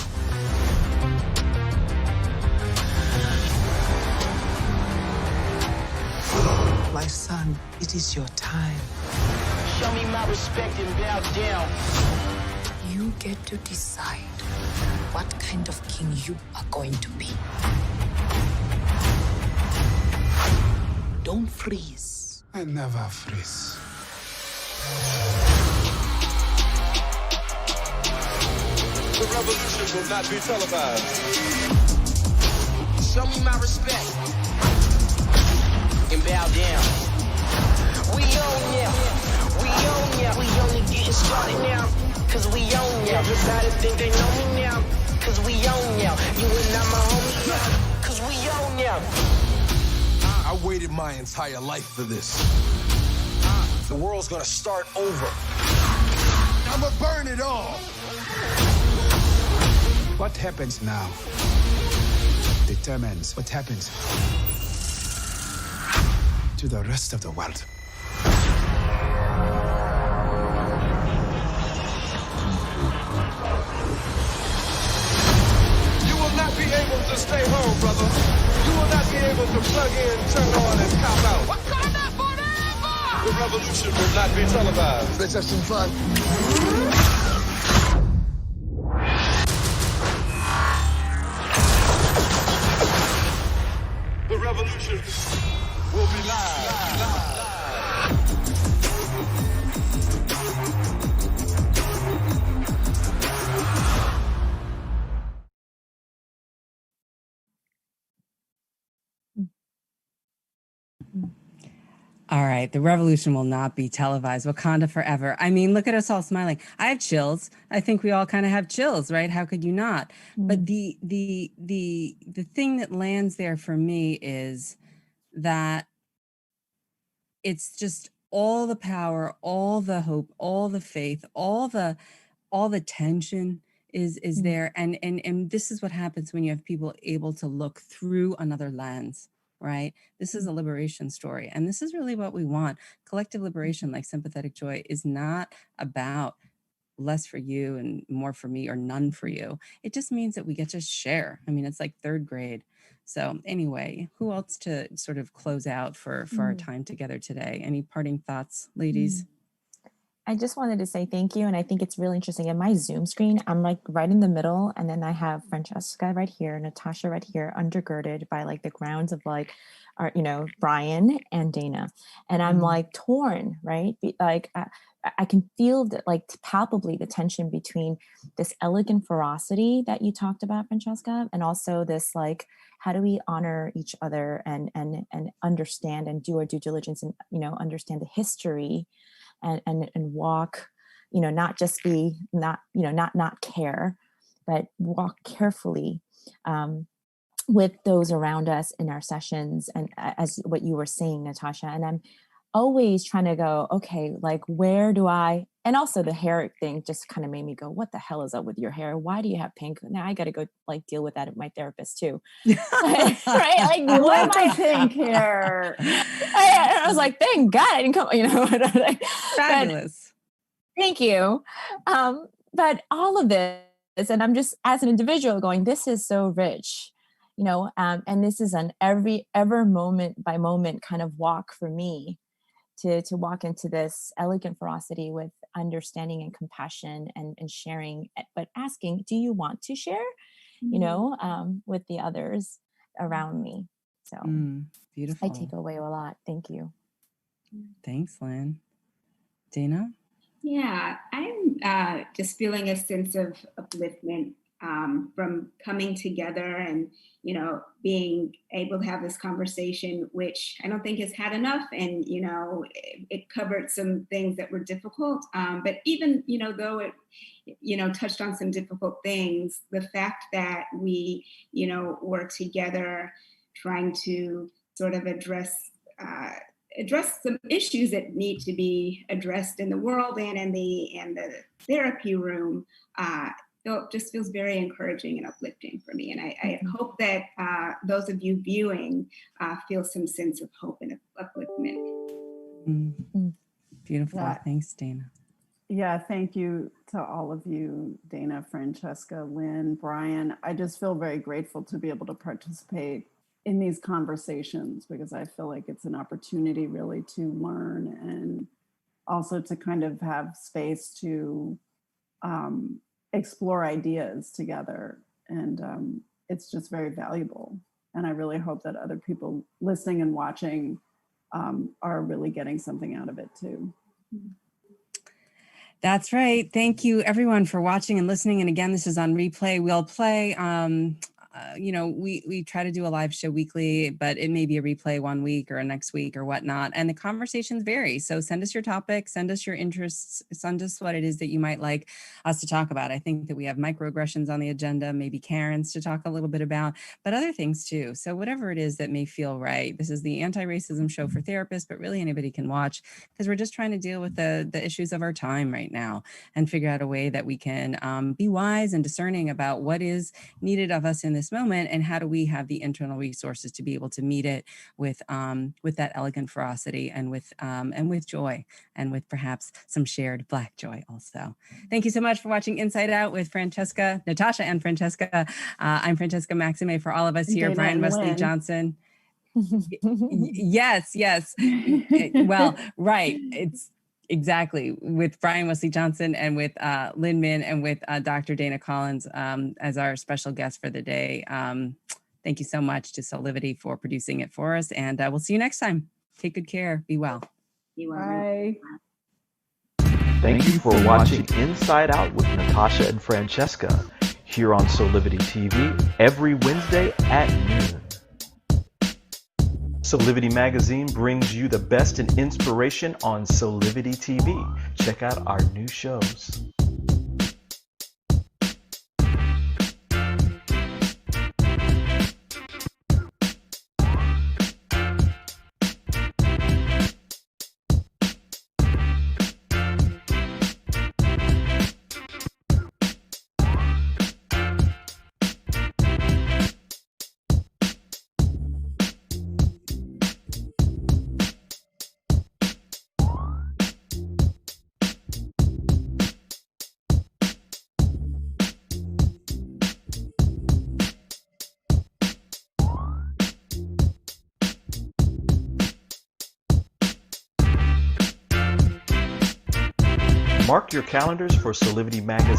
My son, it is your time. Show me my respect and bow down. You get to decide what kind of king you are going to be. Don't freeze. I never freeze. The revolution will not be televised. Show me my respect and bow down. We own ya. We own ya. We only getting started now, cause we own ya. Everybody think they know me now, cause we own ya. You and I'm my homie now, cause we own ya. I waited my entire life for this. The world's gonna start over. I'ma burn it all. What happens now determines what happens to the rest of the world. You will not be able to stay home, brother. You will not be able to plug in, turn on, and cop out. Wakanda forever! The revolution will not be televised. Let's have some fun. The revolution will be live. All right. The revolution will not be televised. Wakanda forever. I mean, look at us all smiling. I have chills. I think we all kind of have chills, right? How could you not? But the thing that lands there for me is that it's just all the power, all the hope, all the faith, all the tension is there. And this is what happens when you have people able to look through another lens, right? This is a liberation story. And this is really what we want. Collective liberation, like sympathetic joy, is not about less for you and more for me, or none for you. It just means that we get to share. I mean, it's like third grade. So anyway, who else to sort of close out for our time together today? Any parting thoughts, ladies? I just wanted to say thank you. And I think it's really interesting. In my Zoom screen, I'm like right in the middle. And then I have Francesca right here, Natasha right here, undergirded by like the grounds of like, our, Brian and Dana. And I'm like torn, right? Like I can feel that, like, palpably the tension between this elegant ferocity that you talked about, Francesca, and also this, like, how do we honor each other and understand and do our due diligence and, understand the history and walk, not just be not care, but walk carefully with those around us in our sessions. And as what you were saying, Natasha, and I'm always trying to go, okay, like, where do I, and also the hair thing just kind of made me go, what the hell is up with your hair? Why do you have pink? Now I got to go like deal with that with my therapist too. Right? Like, what my pink hair? I was like, thank God I didn't come, Fabulous. But, thank you. But all of this, and I'm just, as an individual going, this is so rich, and this is an ever moment by moment kind of walk for me to walk into this elegant ferocity with understanding and compassion and sharing, but asking, do you want to share, with the others around me? So beautiful. I take away a lot. Thank you. Thanks, Lynn. Dana? Yeah, I'm just feeling a sense of upliftment from coming together and, being able to have this conversation, which I don't think has had enough. And, it covered some things that were difficult. But even, though it, touched on some difficult things, the fact that we, were together trying to sort of address some issues that need to be addressed in the world and in the therapy room, it just feels very encouraging and uplifting for me. And I hope that those of you viewing feel some sense of hope and upliftment. Beautiful. Yeah. Thanks, Dana. Yeah, thank you to all of you, Dana, Francesca, Lynn, Brian. I just feel very grateful to be able to participate in these conversations, because I feel like it's an opportunity really to learn and also to kind of have space to explore ideas together. And it's just very valuable. And I really hope that other people listening and watching are really getting something out of it too. That's right. Thank you everyone for watching and listening. And again, this is on replay. We'll play, we try to do a live show weekly, but it may be a replay one week or next week or whatnot. And the conversations vary. So send us your topics, send us your interests, send us what it is that you might like us to talk about. I think that we have microaggressions on the agenda, maybe Karen's to talk a little bit about, but other things too. So whatever it is that may feel right. This is the anti-racism show for therapists, but really anybody can watch, because we're just trying to deal with the issues of our time right now and figure out a way that we can be wise and discerning about what is needed of us in this moment, and how do we have the internal resources to be able to meet it with that elegant ferocity and with joy, and with perhaps some shared Black joy also. Thank you so much for watching Inside Out with Francesca, Natasha and Francesca. I'm Francesca Maximé for all of us here. Dana Brian and Wesley Lynn. Johnson. Yes. Well, right. It's exactly with Brian Wesley Johnson and with Lynn Min and with Dr. Dana Collins as our special guest for the day. Thank you so much to Solivity for producing it for us. And we'll see you next time. Take good care. Be well. Bye. Thank you for watching Inside Out with Natasha and Francesca here on Solivity TV every Wednesday at noon. Solivity Magazine brings you the best in inspiration on Solivity TV. Check out our new shows. Mark your calendars for Solivity Magazine